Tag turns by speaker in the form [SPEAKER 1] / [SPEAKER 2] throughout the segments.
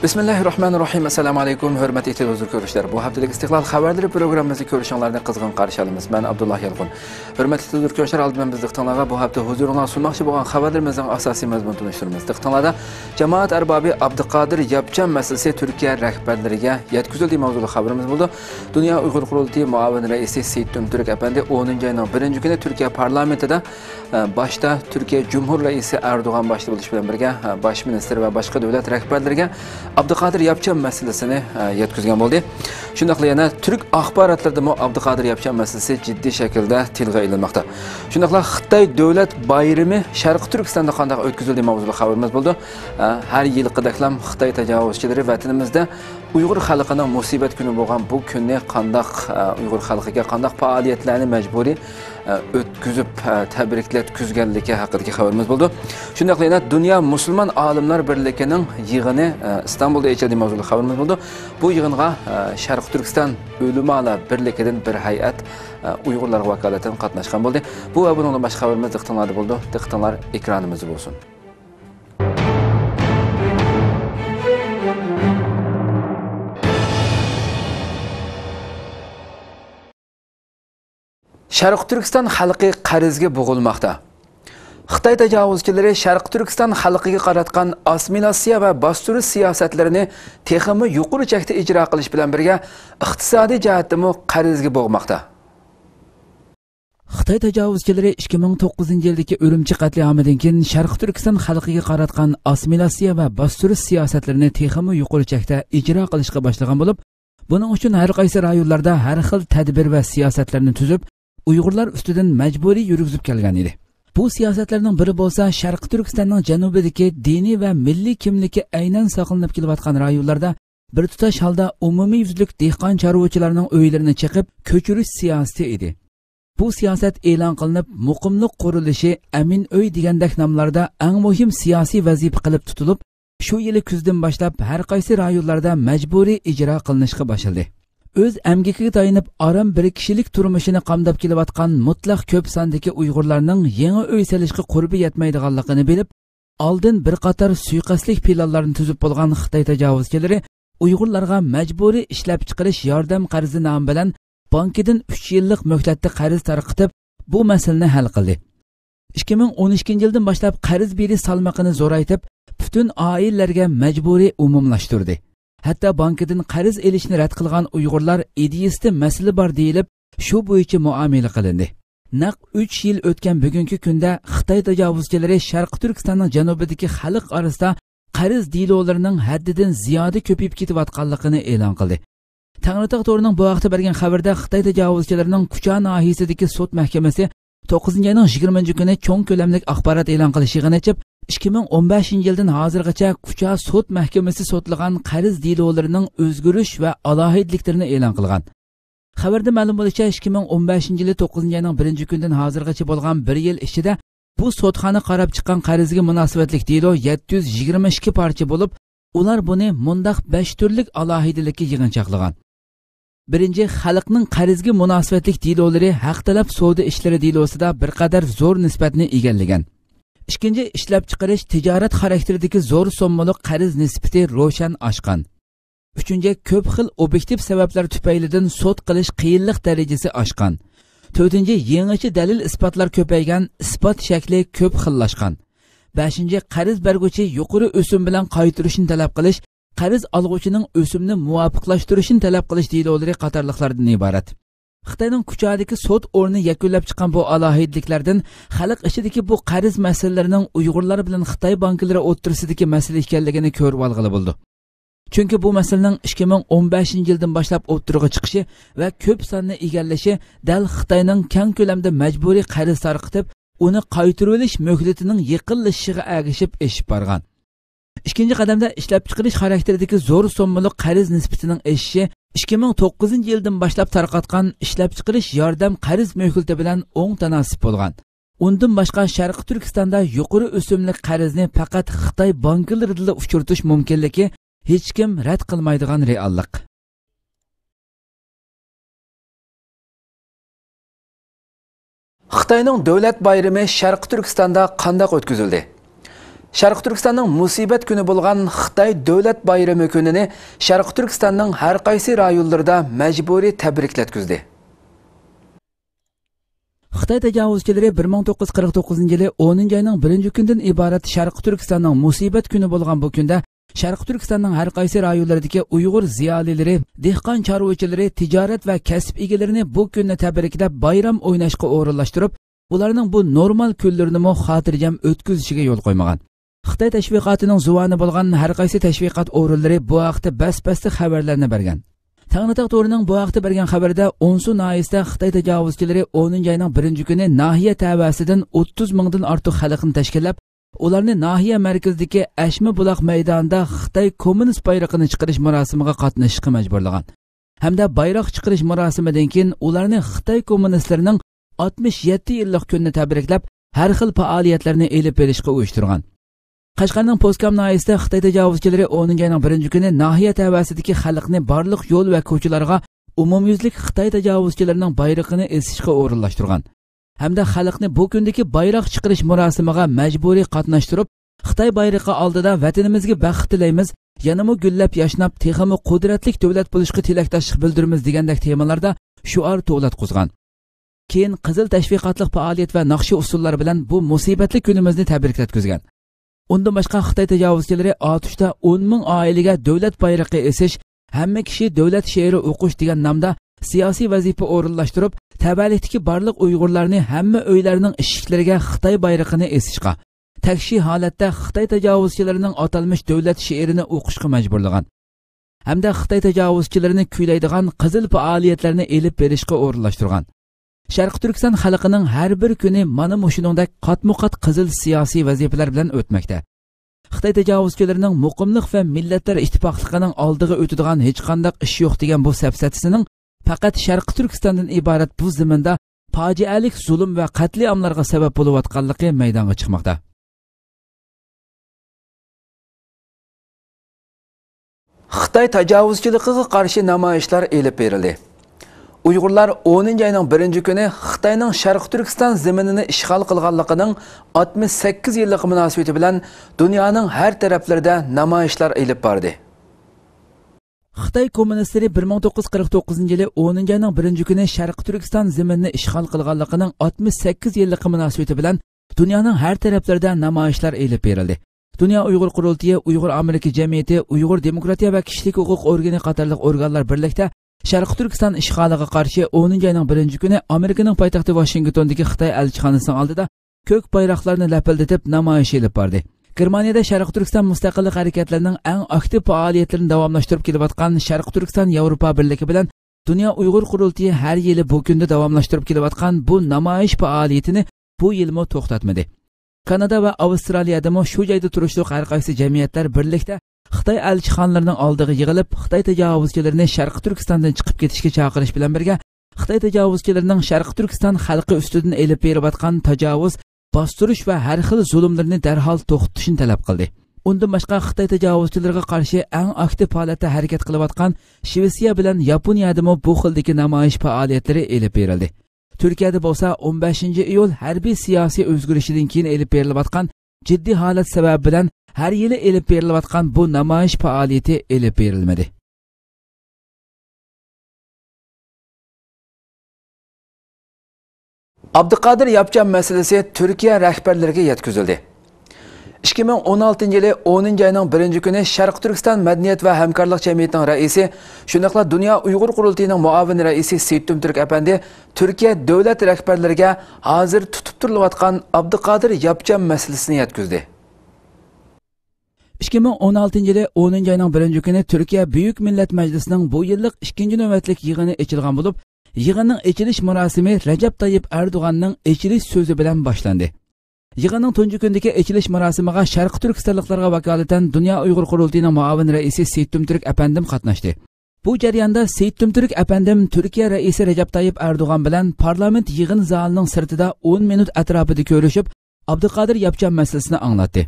[SPEAKER 1] Bismillahirrahmanirrahim. Assalamu alaykum. Hörmətli televizor görüşlər. Bu haftalik İstiqlal xəbərləri proqramımızı görüşənlərdən qızğın qarşı alırıq. Mən Abdullah Yalğun. Hörmətli televizor görüşlər, aldıban biz diqtanlara bu hafta huzuruna sunmaqçı bolğan xəbərlərimizin əsasi məzmununu tunuşdururuz. Diqtanlarda cemaat ərbabı Abduqadir Yapcan məsələsi Türkiyə rəhbərlərinə yetkizildiyi mövzulu xəbərimiz oldu. Dünya Uyğur Qurultayı müavin rəisi Seyid Tümtürk əfəndi 10-cu ayının 1-ci günü Türkiyə parlamentində başda Türkiyə Cumhur rəisi Erdoğan başda buluş bilan birgə baş minister və başqa dövlət rəhbərlərinə Abduqadir Yapcan meselesini yetkizgen oldu. Şundaqla yana Türk axbaratlarında mı Abduqadir Yapcan meselesi ciddi şekilde tilg'a ilinmoqda. Şundaqla Xitoy davlat bayrami Sharq Turkistonda qanday o'tkazildi mavzuli xabarimiz bo'ldi. Har yilqidaklam Xitoy tajovuzchilari vatanimizda Uyg'ur xalqining musibat kuni bo'lgan bu kunni qanday Uyg'ur xalqiga qanday faoliyatlarni majburiy o'tkazib tabriklab haqidagi xabarimiz bo'ldi. Shundaqla yana Dünya Musulmon olimlar birligining yig'ini İstanbulda o'tkazildi mavzuli xabarimiz bo'ldi. Bu yig'inga Sharq Turkiston o'limala birligidan bir hay'at Uyg'urlar vakolatan qatnashgan bo'ldi. Bu va bundan boshqa xabarimiz diqqatinglarda bo'ldi. Diqqatinglar ekranimizda bo'lsin. Sharq Turkiston xalqi qarzga bo'g'ilmoqda. Xitoy tajovuzchilari Sharq Turkiston xalqiga qaratgan assimilyatsiya va bostirish siyosatlarini texmi yuqori chekda ijro qilish bilan birga iqtisodiy jihatdan qarzga bo'g'moqda. Xitoy tajovuzchilari 2009-yildagi Urumchi qatliamidan keyin Sharq Turkiston xalqiga qaratgan assimilyatsiya va bostirish siyosatlarini texmi yuqori chekda ijro qilishga boshlagan bo'lib, buning uchun har qaysi rayonlarda har xil tadbir va siyosatlarni tuzib, Uyg'urlar ustidan majburiy yurgizib kelgan edi. Bu siyosatlarning biri bo'lsa Sharq Turkistonning janubidagi diniy va milliy kimligi aynan saqlanib kelayotgan rayonlarda bir tutash holda umumiy yuzlik dehqon chorvachilarning uylarini chiqib ko'chirish siyosati edi. Bu siyosat e'lon qilinib, muqimlik qurilishi, amin uy degandek nomlarda eng muhim siyosiy vazifa qilib tutilib, shu yili kuzdan boshlab har qaysi rayonlarda majburiy ijro qilinishga boshlandi. Öz əmgikiga tayanib aram bir kishilik turmushini qamdab kelayotgan mutlaq ko'p sondagi Uyg'urlarning yangi uy solishga qurbi yetmaydiganligini bilib, oldin bir qator suiqasdlik planlarini tuzib bo'lgan Xitoy tajovuzchilari Uyg'urlarga majburiy ishlab chiqarish yordam qarzi nomi bilan bankidan 3 yillik muhlatda qarz tarqitib, bu masalani hal qildi. 2012-yildan boshlab qarz berish salmoqini zo'raytib, butun oilalarga majburiy umumlashtirdi. Hatta bankidan qarz elishni rad qilgan Uyg'urlar ideyasida masala bor deyilib, shu bo'yicha muomala qilindi. Naq 3 yil o'tgan bugungi kunda Xitoy tajovuzchilari Sharq Turkistonning janubidagi xalq orasida qarz delolarining haddidan ziyoda ko'payib ketayotganligini e'lon qildi. Tangritog' to'rining bu vaqtda bergan xabarda Xitoy tajovuzchilarining Kucha nohiyasidagi sud mahkamasi 9-ayning 20-kuni cho'ng ko'lamli axborot e'lon qilishiga yechib, 2015-yildan hozirgacha Kucha sud mahkamasi sotlagan qarz delolarining o'zgarish va alohidliklarini e'lon qilgan. Xabarda ma'lum bo'lishicha, 2015-yili 9-ayning 1-kunidan hozirgacha bo'lgan 1 yil ichida bu sotxona qarab chiqqan qarzga munosabatlik delo 722 parcha bo'lib, ular buni mundaq 5 turlik alohidalikka yig'inchoqlagan. Birinchi, xalqning qarzga munosabatlik delolari haq talab savdo ishlari delosida bir qadar zo'r nisbatni egallagan. İkinci, ishlab chiqarish tijorat xarakteridagi zo'r sommalik qarz nisbati ro'shan oshgan. Uchinchi, ko'p xil obyektiv sabablar tufaylidan sud qilish qiyinlik darajasi oshgan. To'rtinchi, yangicha dalil isbotlar ko'paygan, isbot shakli ko'p xillashgan. Beshinchi, qarz berguvchi yuqori o'sim bilan qaytarishni talab qilish, qarz olguvchining o'simni muvofiqlashtirishni talab qilish delolari qatorliqlardan iborat. Xitoyning Kuchadagi sud o'rni yakunlab chiqqan bu alohidliklardan xalq ichidagi bu qarz masalalarining Uyg'urlar bilan Xitoy banklari o'tirisidagi masala ekanligini ko'rib olg'ili bo'ldi. Chunki bu masalaning 2015-yildan boshlab o'tiriga chiqishi va ko'p sonni egallashi dal Xitoyning keng ko'lamda majburiy qarz tarqitib, uni qaytarib olish muhlatining yiqilishiga ergishib eshib borgan. Ikkinchi qadamda ishlab chiqarish xarakteridagi zo'r sommalik qarz nisbatining eshishi 2009-yildan boshlab tarqatgan ishlab chiqarish yordam qarz muhlati bilan o'ng tanasib bo'lgan. Undan boshqa Sharq Turkistonda yuqori o'simli qarzni faqat Xitoy banklarida uchirtish mumkinligi hech kim rad qilmaydigan reallik. Xitoyning davlat bayrami Sharq Turkistonda qanday o'tkazildi? Sharq Turkistonning musibat kuni bo'lgan Xitoy davlat bayrami kunini Sharq Turkistonning har qaysi rayonlarida majburiy tabriklatkizdi. Xitoy tajovuzchilari 1949-yili 10-oyning 1-kundan iborat Sharq Turkistonning musibat kuni bo'lgan bu kunda Sharq Turkistonning har qaysi rayonlaridagi Uyg'ur ziyolilari, dehqon chorvachilari, tijorat va kasb egalarini bu kunni tabriklab bayram o'ynashga o'rinlashtirib, ularning bu normal kunlarini xotirjam o'tkazishiga yo'l qo'ymagan. Xitoy tashviqotining zuvoni bo'lgan har qaysi tashviqot o'rinlari bu haqda bas-basti xabarlarni bergan. Tanglataq to'rining bu haqda bergan xabarda Onsu noyasida Xitoy tajovuzchilari 10-oyning 1-kuni nahiya tavasidan 30 mingdan ortiq xalqni tashkillab, ularni nahiya markazidagi Ashmi buloq maydonida Xitoy kommunist bayrog'ini chiqarish marosimiga qatnashishga majburlagan. Hamda bayroq chiqarish marosimidan keyin ularni Xitoy kommunistlarining 67 yillik kunini tabriklab, har xil faoliyatlarni elib berishga uyushtirgan. Qashqarning Poskam noyasida Xitoy tajovuzchilari 10-oyning 1-kuni nahiya tavasidagi xalqni barliq yo'l va ko'chalarga umumyuzlik Xitoy tajovuzchilarining bayrog'ini esishga o'rinlashtirgan. Hamda xalqni bu kundagi bayroq chiqarish marosimiga majburiy qatnashtirib, Xitoy bayrog'i oldida vatanimizga baxt tilaymiz, yanamo gullab yashnab, texmi qudratli davlat bo'lishga tilakdoshlik bildiramiz degandek temalarda shuar to'latqizgan. Keyin qizil tashviqotlik faoliyat va naqshi usullar bilan bu musibatli kunimizni tabriklatkizgan. Undan boshqa Xitoy tajovuzchilari otishda 10 ming oilaga davlat bayrog'i esish, hamma kishi davlat she'ri o'qish degan nomda siyosiy vazifa o'rinlashtirib, tabalikdagi barliq Uyg'urlarni hamma uylarning eshiklariga Xitoy bayrog'ini esishga, takshi holatda Xitoy tajovuzchilarining atalmish davlat she'rini o'qishga majburlagan. Hamda Xitoy tajovuzchilarini kuylaydigan qizil faoliyatlarni elib berishga o'rinlashtirgan. Sharq Turkiston xalqining har bir kuni mana mushuningdek qatmuqat qizil siyosiy vazifalar bilan o'tmoqda. Xitoy tajovuzchilarining muqimlik va millatlar ittifoqligining oldiga o'tadigan hech qanday ish yo'q degan bu safsatisining faqat Sharq Turkistondan iborat bu zaminda fojialik zulm va qatliamlarga sabab bo'layotganligi maydonga chiqmoqda. Xitoy tajovuzchiligiga qarshi namoyishlar elib berildi. Uyg'urlar 10-oyning 1-kuni Xitoyning Sharq Turkiston zaminini ishg'ol qilganligining 68 yillik munosabati bilan dunyoning har taraflarida namoyishlar elib bordi. Xitoy kommunistlari 1949-yili 10-oyning 1-kuni Sharq Turkiston zaminini ishg'ol qilganligining 68 yillik munosabati bilan dunyoning har taraflarida namoyishlar elib berildi. Dünya Uyg'ur qurultiyi, Uyg'ur Amerika jamiyati, Uyg'ur demokratiya va kishilik huquq organi qatorliq organlar birlikda Sharq Turkiston ishg'oliga qarshi 10-oyning 1-kuni Amerikaning poytaxti Washingtondagi Xitoy elchixonasining oldida ko'k bayroqlarni lapildatib namoyish elib bordi. Germaniyada Sharq Turkiston mustaqillik harakatlarining eng aktiv faoliyatlarini davomlashtirib kelayotgan Sharq Turkiston Yevropa birligi bilan Dünya Uyg'ur qurultiyi har yili bu kunda davomlashtirib kelayotgan bu namoyish faoliyatini bu yilmi to'xtatmadi. Kanada va Avstraliyada shu joyda turishli har qaysi jamiyatlar birlikda Xitoy elchixonalarining oldiga yig'ilib, Xitoy tajovuzchilarini Sharq Turkistondan chiqib ketishga chaqirish bilan birga Xitoy tajovuzchilarining Sharq Turkiston xalqi ustidan elib berayotgan tajovuz, bostirish va har xil zulmlarni darhol to'xtatishni talab qildi. Undan boshqa Xitoy tajovuzchilariga qarshi eng aktiv holatda harakat qilayotgan Shvetsiya bilan Yaponiyada bu xildagi namoyish faoliyatlari elib berildi. Turkiyada bo'lsa 15-iyul harbiy siyosiy o'zgarishdan keyin elib berilayotgan jiddiy holat sababi bilan har yili elib berilayotgan bu namoyish faoliyati elib berilmadi. Abduqodir Yapcan masalasi Turkiya rahbarlariga yetkazildi. 2016-yili 10-oyning 1-kuni Sharq Turkiston madaniyat va hamkorlik jamiyatining raisi, shuningdek Dunyo Uyg'ur qurultiyining muavin raisi Seyittum Turk apandi Turkiya davlat rahbarlariga hozir tutib turilayotgan Abduqodir Yapcan masalasini yetkazdi. 2016-yili 10-oyning 1-kuni Turkiya Buyuk Millat Majlisining bu yillik 2-navbatlik yig'ini ochilgan bo'lib, yig'inning ochilish marosimi Rajab Tayyip Erdo'g'anning ochilish so'zi bilan boshlandi. Yig'inning tunji kundagi ochilish marosimiga Sharq Turkistonliklarga vakolatan Dunyo Uyg'ur qurultiyining muavin raisi Seyittum Turk apandim qatnashdi. Bu jarayonda Seyittum Turk apandim Turkiya raisi Rajab Tayyip Erdo'g'an bilan parlament yig'in zalining sirtida 10 minut atrofida ko'rishib, Abduqodir Yapcan masalasini anglatdi.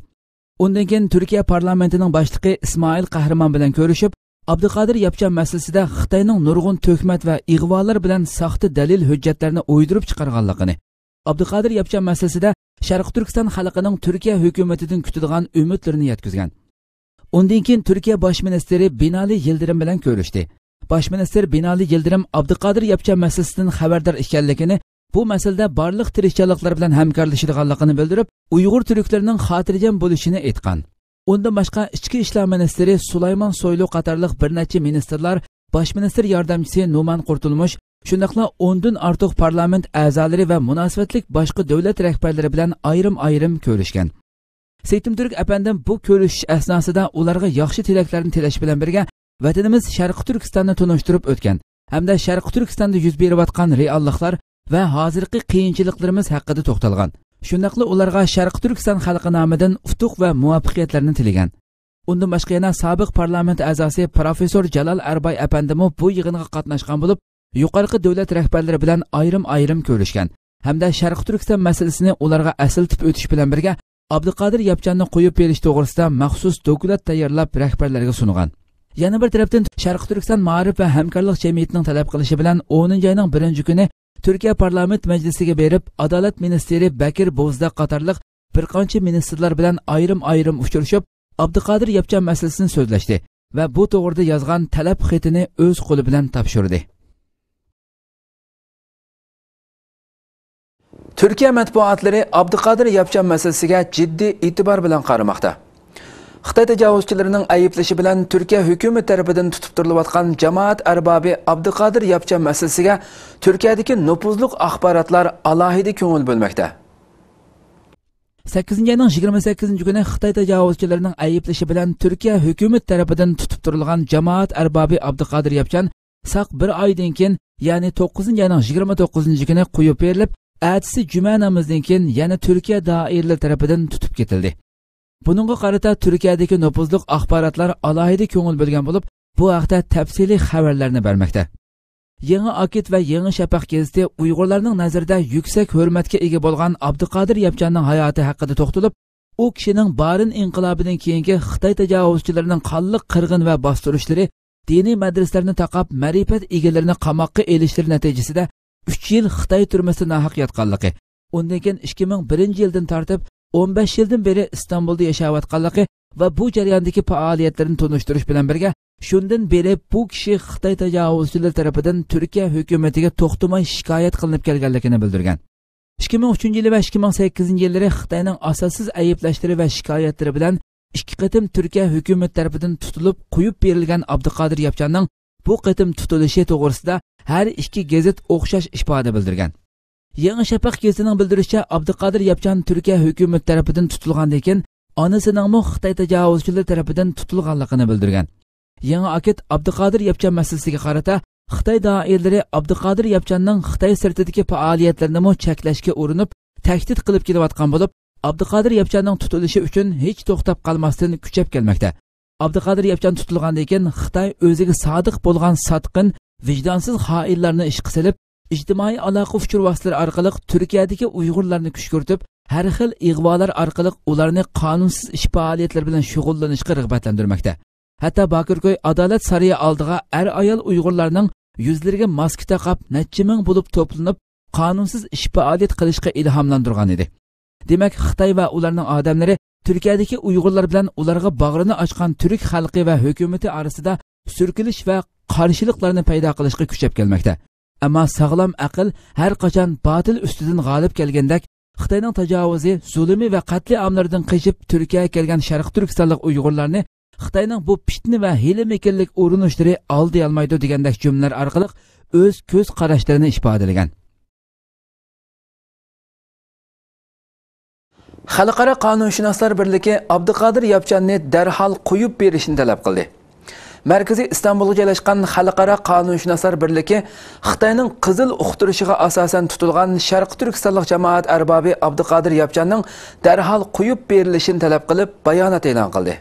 [SPEAKER 1] Undan keyin Turkiya parlamentining boshlig'i Ismoil Qahramon bilan ko'rishib, Abduqodir Yapcan masalasida Xitoyning nurg'un to'kmat va ig'volar bilan saxta dalil hujjatlarni o'ydirib chiqarganligini, Abduqodir Yapcan masalasida Sharq Turkiston xalqining Turkiya hukumatidan kutadigan umidlarini yetkazgan. Undan keyin Turkiya bosh ministri Binali Yildirim bilan ko'rishdi. Bosh minister Binali Yildirim Abduqodir Yapchan masalasidan xabardor ekanligini, bu masalada barliq tirishchiliklar bilan hamkorlashadiganligini bildirib, Uyg'ur turklarining xotirjam bo'lishini aytgan. Undan boshqa ichki ishlar ministri Sulaymon Soylu qatorliq bir necha ministrlar, bosh minister yordamchisi Numan Qurtulmush, shundaqla 10 dan ortiq parlament a'zolari va munosabatlik boshqa davlat rahbarlari bilan ayrim-ayrim ko'rishgan. Seytim Türk apandim bu ko'rishish asnosida ularga yaxshi tilaklarni tilash bilan birga vatanimiz Sharq Turkistonni tunishtirib o'tgan hamda Sharq Turkistonda yuz berayotgan realliklar va hozirgi qiyinchiliklarimiz haqida to'xtalgan. Shundaqla ularga Sharq Turkiston xalqi nomidan utuq va muvaffaqiyatlarni tilagan. Undan boshqa yana sobiq parlament a'zosi professor Jalal Arbay apandimi bu yig'inga qatnashgan bo'lib, yuqorqi davlat rahbarlari bilan ayrim-ayrim ko'rishgan hamda Sharq Turkiston masalasini ularga asıltib o'tish bilan birga Abduqodir Yapchanni qo'yib berish to'g'risida maxsus dokument tayyorlab rahbarlarga sungan. Yana bir tarafdan Sharq Turkiston ma'rif va hamkorlik jamiyatining talab qilishi bilan 10 oyning 1-kuni Turkiya parlament majlisiga berib, adolat ministri Bakir Bo'zdaq qatorliq bir qancha ministrlar bilan ayrim-ayrim uchrashib, Abduqodir Yapchan masalasini so'zlashdi va bu to'g'rida yozgan talab xatini o'z qo'li bilan topshirdi. Türkiye matbuatlari Abduqodir Yapchan masalasiga jiddiy e'tibor bilan qaramoqda. Xitoy tajovuzchilarining ayıplashi bilan Turkiya hukumat tarafidan tutib turilayotgan jamoat arbobi Abduqodir Yapchan masalasiga Turkiyadagi nufuzli axborotlar alohida ko'ngil bo'lmoqda. 8-ayning 28-kuni Xitoy tajovuzchilarining ayıplashi bilan Turkiya hukumat tarafidan tutib turilgan jamoat arbobi Abduqodir Yapchan saq bir oydan keyin, ya'ni 9-ayning 29-kuni qo'yib berilib, Ertesi cuma namazdan keyin yana Turkiya doiralari tarafidan tutib ketildi. Buningga qarata Turkiyadagi nufuzli axborotlar alohida ko'ngil bo'lgan bo'lib, bu haqda tafsiliy xabarlarni bermoqda. Yangi Akit va Yangi Shafaq gazeti Uyg'urlarning nazarida yuksak hurmatga ega bo'lgan Abduqodir Yapchanning hayoti haqida to'xtalib, u kishining Barin inqilobidan keyingi Xitoy tajovuzchilarining qonliq qirg'in va bostirishlari, diniy madrasalarni taqab ma'rifat egalarini qamoqqa elishlari natijasida 3 yil Xitoy turmasida nahaq yotganligi, undan keyin 2001-yildan tortib 15 yildan beri Istanbulda yashayotganligi va bu jarayondagi faoliyatlarini tonishtirish bilan birga, shundan beri bu kishi Xitoy tajovuzchilari tomonidan Turkiya hukumatiga to'xtamay shikoyat qilinib kelganligini bildirgan. 2003-yil va 2008-yillari Xitoyning asossiz ayblashlari va shikoyatlari bilan 2 qatim Turkiya hukumati tomonidan tutilib qo'yib berilgan Abduqodir Yapchanning bu qatim tutilishi to'g'risida her iki gazet o'xshash ifoda bildirgan. Yangi Shafaq gazetining bildirishicha, Abduqodir Yapchan Turkiya hukumati tomonidan tutilgandan keyin onasining Xitoy tajovuzchilari tomonidan tutilganligini bildirgan. Yangi Akit Abduqodir Yapchan masalasiga qarata Xitoy doiralari Abduqodir Yapchanning Xitoy sirtidagi faoliyatlarini cheklashga urinib, tahdid qilib kelayotgan bo'lib, Abduqodir Yapchanning tutilishi uchun hech to'xtab qolmasdan kuchab kelmoqda. Abduqodir Yapchan tutilgandan keyin Xitoy o'ziga sodiq bo'lgan sotqin, vijdonsiz xoinlarni ishga silib, ijtimoiy aloqa uchur vositalari orqali Turkiyadagi Uyg'urlarni kuchkurtib, har xil ig'volar orqali ularni qonunsiz ish faoliyatlari bilan shug'ullanishga rag'batlantirmoqda. Hatto Bakirko'y adolat sariya oldiga ayol Uyg'urlarning yuzlariga maska taqib, necha ming bo'lib to'planib, qonunsiz ish faoliyat qilishga ilhomlantirgan edi. Demak, Xitoy va ularning odamlari Turkiyadagi Uyg'urlar bilan ularga bag'rini ochgan turk xalqi va hukumati orasida surkilish va qarshiliklarni paydo qilishga kuchab kelmoqda. Ammo sog'lom aql har qachon botil ustidan g'olib kelgandek, Xitoyning tajovuzi, zulmi va qatli amlaridan qechib Turkiyaga kelgan Sharq Turkistonlik Uyg'urlarni Xitoyning bu fitna va hiyla-mekinlik urinishlari oldi olmaydi degandek jumlalar orqali o'z ko'z qarashlarini ifodalagan. Xalqaro Qonunshunoslar birligi Abduqodir Yapchanni darhol qo'yib berishni talab qildi. Markaziy Istanbulga joylashgan Xalqaro Qonunshunoslar birligi Xitoyning qizil uqtirishiga asosan tutilgan Sharq Turkistonlik jamoat arbobi Abduqodir Yapchanning darhol qo'yib berilishini talab qilib bayonot e'lon qildi.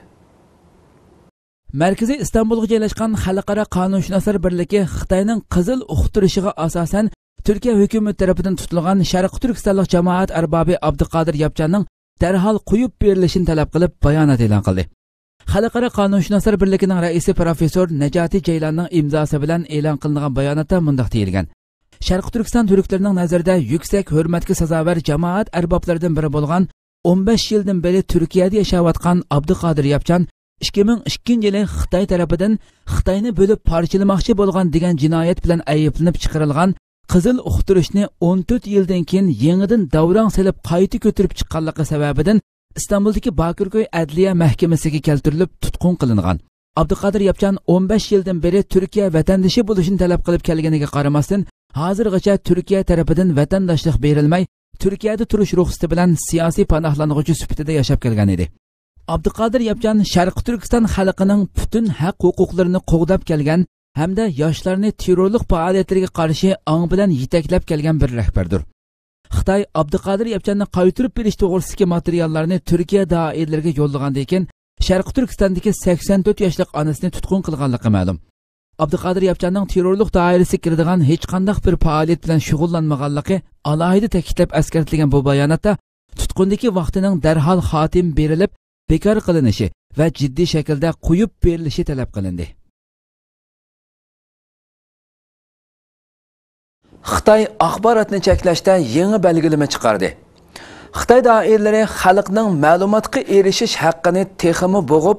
[SPEAKER 1] Markaziy Istanbulga joylashgan Xalqaro Qonunshunoslar birligi Xitoyning qizil uqtirishiga asosan Turkiya hukumati tomonidan tutilgan Sharq Turkistonlik jamoat arbobi Abduqodir Yapchanning darhol qo'yib berilishini talab qilib bayonot e'lon qildi. Xalqaro Qonunshunoslar birligining raisi professor Najati Ceylanning imzosi bilan e'lon qilingan bayonotda mundaq deyilgan: Sharq Turkiston turklarining nazarida yuksak hurmatga sazovar jamoat arboblaridan biri bo'lgan 15 yildan beri Turkiyada yashayotgan Abduqodir Yapchan 2002-yili Xitoy tarafidan Xitoyni bo'lib parchalamoqchi bo'lgan degan jinoyat bilan ayblanib chiqarilgan qizil uqtirishni 14 yildan keyin yangidan davron silib qayta ko'tarib chiqqanligi sababidan İstanbuldagi Bakırköy Adliya mahkamasiga keltirilib tutqun qilingan. Abduqodir Yapchan 15 yildan beri Turkiya vatandoshi bo'lishini talab qilib kelganiga qaramasdan hozirgacha Turkiya tarafidan vatandoshlik berilmay, Turkiyada turish ruxsati bilan siyosiy panohlanuvchi sifatida yashab kelgan edi. Abduqodir Yapchan Sharq Turkiston xalqining butun haq-huquqlarini qo'g'dab kelgan hamda yoshlarni terrorlik faoliyatlariga qarshi ong bilan yetaklab kelgan bir rahbardir. Xitoy Abduqodir Yapchanni qaytirib berish to'g'risidagi materiallarni Turkiya doiralariga yo'llagandan keyin Sharq Turkistondagi 84 yoshli onasini tutqun qilganligi ma'lum. Abduqodir Yapchanning terrorlik doirasiga kiradigan hech qanday bir faoliyat bilan shug'ullanmaganligi alohida ta'kidlab askartilgan bu bayonotda tutqundagi vaqtining darhol xotim berilib, bekor qilinishi va jiddiy shaklda qo'yib berilishi talab qilindi. Xitoy axborotni cheklashda yangi belgilama chiqardi. Xitoy doiralari xalqning ma'lumotga erishish haqqini texmi bo'g'ib,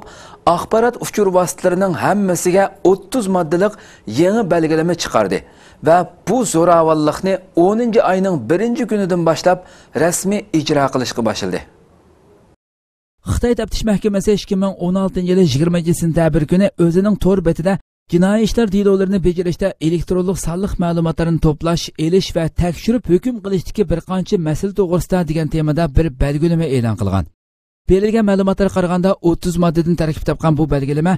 [SPEAKER 1] axborot uchur vositalarining hammasiga 30 moddalik yangi belgilama chiqardi va bu zo'ravonlikni 10-oyning 1-kunidan boshlab rasmiy ijro qilishga boshladi. Xitoy taftish mahkamasi 2016-yili 20-sentabr kuni o'zining tor betida jinoiy ishlar delolarini bajarishda elektronlik sonliq ma'lumotlarni to'plash, elish va tekshirib hukm qilishdagi bir qancha masala to'g'risida degan temada bir belgilama e'lon qilgan. Berilgan ma'lumotlarga qaraganda 30 moddadan tarkib topgan bu belgilama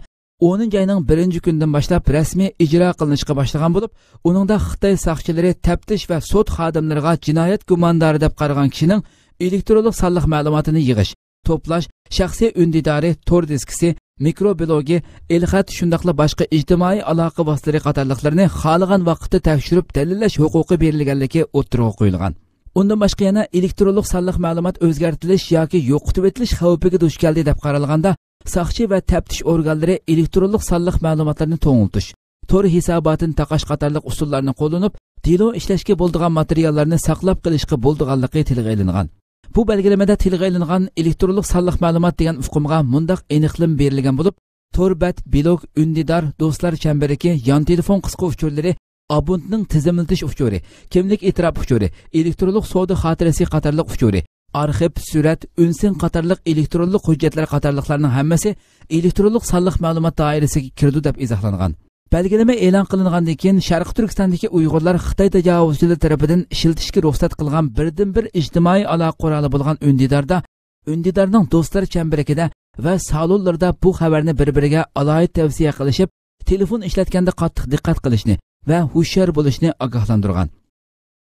[SPEAKER 1] 10-oyning 1-kunidan boshlab rasmiy ijro qilinishga boshlagan bo'lib, uningda Xitoy soqchilari taftish va sud xodimlariga jinoyat gumondori deb qaragan kishining elektronlik sonliq ma'lumotini yig'ish, to'plash, shaxsiy undidori, tor diskisi, mikroblogi, elxat shundaqla boshqa ijtimoiy aloqa vositalari qatorliqlarini xohlagan vaqtda tekshirib dalillash huquqi berilganligi o'ttirg'a qo'yilgan. Undan boshqa yana elektronlik sonliq ma'lumot o'zgartirish yoki yo'qotib etilish xavfiga duch keldi deb qaralganda, soqchi va taftish organlari elektronlik sonliq ma'lumotlarni to'ngiltish, tor hisobotini taqash qatorliq usullarni qo'llanib, delo ishlashga bo'ladigan materiallarni saqlab qilishga bo'ldiganligi tilga ilingan. Bu belgilemada tilga ilingan elektronlik sonliq ma'lumot degan uqumga mundaq aniqlim berilgan bo'lib, torbat, blog, undidor, do'stlar chambariki, yon telefon qisqa uchurlari, abonentning tizimlatish uchuri, kimlik e'tirof uchuri, elektronlik savdo xotirasi qatorliq uchuri, arxiv, surat, unsin qatorliq elektronlik hujjatlar qatorliqlarning hammasi elektronlik sonliq ma'lumot doirasiga kirdi deb izohlangan. Belgilama e'lon qilingandan keyin Sharq Turkistondagi Uyg'urlar Xitoy tajovuzchilari tomonidan ishlatishga ruxsat qilgan birdan-bir ijtimoiy aloqa quroli bo'lgan undidorda, undidorning do'stlar chambarikida va salonlarda bu xabarni bir-biriga alohida tavsiya qilishib, telefon ishlatganda qattiq diqqat qilishni va hushyor bo'lishni ogohlantirgan.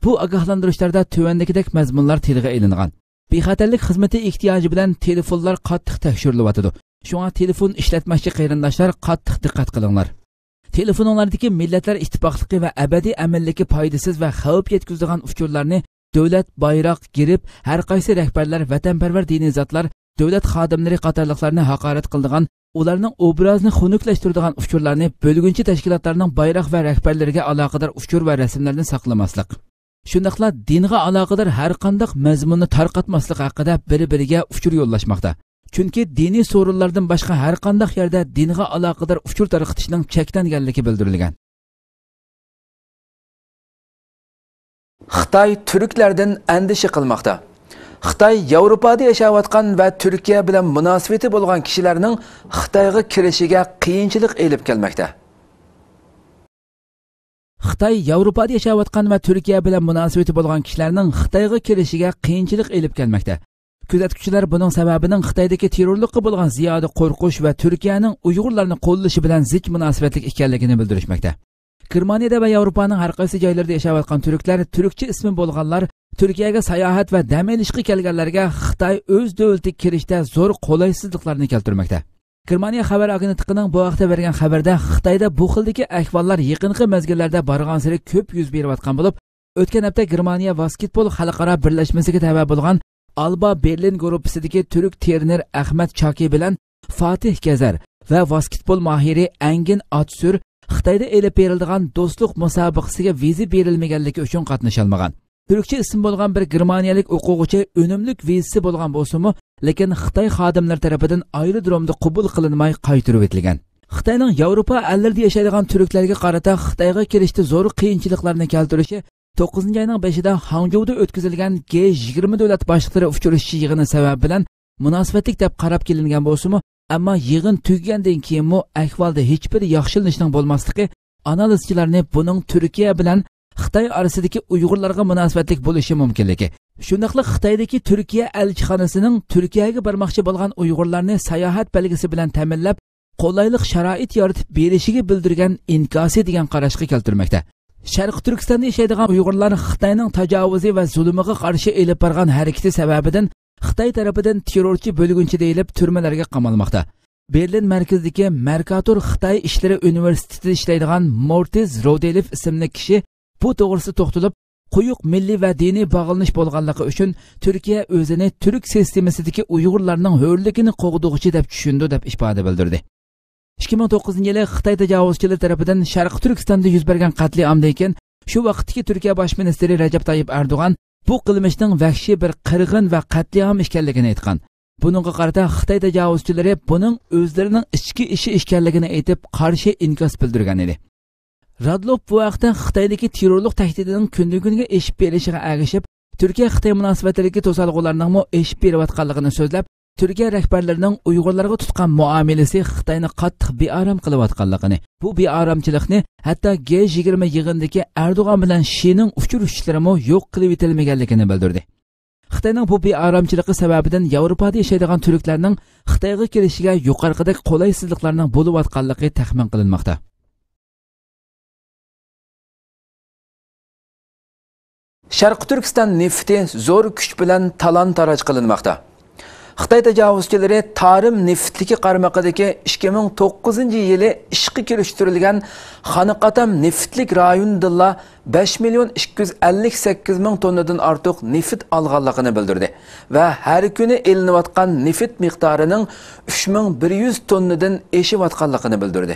[SPEAKER 1] Bu ogohlantirishlarda tuvandagidek mazmunlar tilga ilingan. Bexatarlik xizmati ehtiyoji bilan telefonlar qattiq tekshirilyotdi. Shunga telefon ishlatmoqchi qarindoshlar qattiq diqqat qilinglar. Telefonlardagi millatlar ittifoqligi va abadiy amalligi foydasiz va xavf yetkazadigan uchurlarni davlat, bayroq, girib, har qaysi rahbarlar, vatanparvar diniy zotlar, davlat xodimlari qatorliqlarni haqorat qiladigan, ularning obrazini xunuklashtiradigan uchurlarni bo'lgunchi tashkilotlarning bayroq va rahbarlariga aloqador uchur va rasmlarni saqlamaslik. Shundaqla dinga aloqador har qanday mazmunni tarqatmaslik haqida bir-biriga uchur yo'llashmoqda. Chunki diniy so'rovlardan boshqa har qanday yerda dinga aloqador uchur tarqatishning cheklanganligi bildirilgan. Xitoy turklardan andisha qilmoqda. Xitoy Yevropada yashayotgan va Turkiya bilan munosabati bo'lgan kishilarning Xitoyga kirishiga qiyinchilik elib kelmoqda. Xitoy Yevropada yashayotgan va Turkiya bilan munosabati bo'lgan kishilarning Xitoyga kirishiga qiyinchilik elib kelmoqda. Kuzatuvchilar buning sababining Xitoydagi terrorlikqa bo'lgan ziyoda qo'rqish va Turkiyaning Uyg'urlarni qo'llashi bilan zich munosabatli ekanligini bildirishmoqda. Germaniyada va Yevropaning har qaysi joylarida yashayotgan turklar, turkcha ismi bo'lganlar, Turkiyaga sayohat va dam olishga kelganlarga Xitoy o'z davlatiga kirishda zo'r qulaysizliklarni keltirmoqda. Germaniya xabar agentligining bu vaqtda bergan xabarda Xitoyda bu xildagi ahvollar yaqinqi mezgillarda borgan-sari ko'p yuz berayotgan bo'lib, o'tgan hafta Germaniya basketbol xalqaro birlashmasiga tava bo'lgan Alba Berlin gruppasidagi turk trener Ahmad Chaki bilan Fatih Gazar va basketbol mohiri Engin Atsur Xitoyda elib berildigan do'stlik musobaqasiga viza berilmaganligi uchun qatnasha olmagan. Türkçe ism bo'lgan bir Germaniyalik o'quvchi önümlük vizasi bo'lgan bo'lsa-mu, lekin Xitoy xodimlari tomonidan aerodromda qabul qilinmay qaytarib etilgan. Xitoyning Yevropa ellarida yashaydigan turklarga qarata Xitoyga kirishda zo'r qiyinchiliklarni keltirishi 9-oyning 5-ida Hangzhouda o'tkazilgan G20 davlat boshliqlari uchrashuvi yig'ini sababi bilan munosabatlik deb qarab kelingan bo'lsa-mu, ammo yig'in tugagandan keyin ahvolda hech bir yaxshilanishning bo'lmasligi analizchilarni buning Turkiya bilan Xitoy orasidagi Uyg'urlarga munosabatlik bo'lishi mumkinligi. Shundaqla Xitoydagi Turkiya elchixonasining Turkiyaga bormoqchi bo'lgan Uyg'urlarni sayohat belgisi bilan ta'minlab, qolaylik sharoit yaratib berishiga bildirgan inkosi degan qarashga keltirmoqda. Sharq Turkistonda yashaydigan Uyg'urlar Xitoyning tajovuzi va zulmiga qarshi elib borgan harakati sababidan Xitoy tarafidan terrorchi bo'lgunchi deyilib turmalarga qamalmoqda. Berlin markazidagi Mercator Xitoy ishlari universitetida ishlaydigan Mortiz Rodelev ismli kishi bu to'g'risida to'xtalib, quyuq milliy va diniy bog'lanish bo'lganligi uchun Turkiya o'zini turk sistemasidagi Uyg'urlarning hurligini qo'g'dug'ichi deb tushundi deb ifoda bildirdi. 2009-yili Xitoy tajovuzchilari tomonidan Sharq Turkistonda yuz bergan qatliamdan keyin shu vaqtdagi Turkiya bosh ministri Recep Tayyip Erdo'g'an bu qilmishning vahshiy bir qirg'in va qatliam ekanligini aytgan. Buningga qarata Xitoy tajovuzchilari buning o'zlarining ichki ishi ekanligini aytib qarshi inkos bildirgan edi. Radlov bu vaqtda Xitoydagi terrorlik tahdidining kun-kunga eshib berishiga ergashib, Turkiya-Xitoy munosabatlariga to'salg'ularning eshib berayotganligini so'zlab, Turkiya rahbarlarining Uyg'urlarga tutgan muomalasi Xitoyni qattiq bearam qilayotganligini, bu bearamchilikni hatto G20 yig'inidagi Erdo'g'an bilan Shining uchrashishlarimi yo'q qilib etilmaganligini bildirdi. Xitoyning bu bearamchiligi sababidan Yevropada yashaydigan turklarning Xitoyga kelishiga yuqorqidagi qolaysizliklarning bo'layotganligi taxmin qilinmoqda. Sharq Turkiston nefti zo'r kuch bilan talon-taroj qilinmoqda. Xitoy tajovuzchilari Tarim neftdagi qarmaqidagi 2009-yili ishga kirishtirilgan Xanaqatam neftlik rayonida 5.258.000 tonnadan ortiq neft olganligini bildirdi va har kuni elinayotgan neft miqdorining 3.100 tonnadan oshayotganligini bildirdi.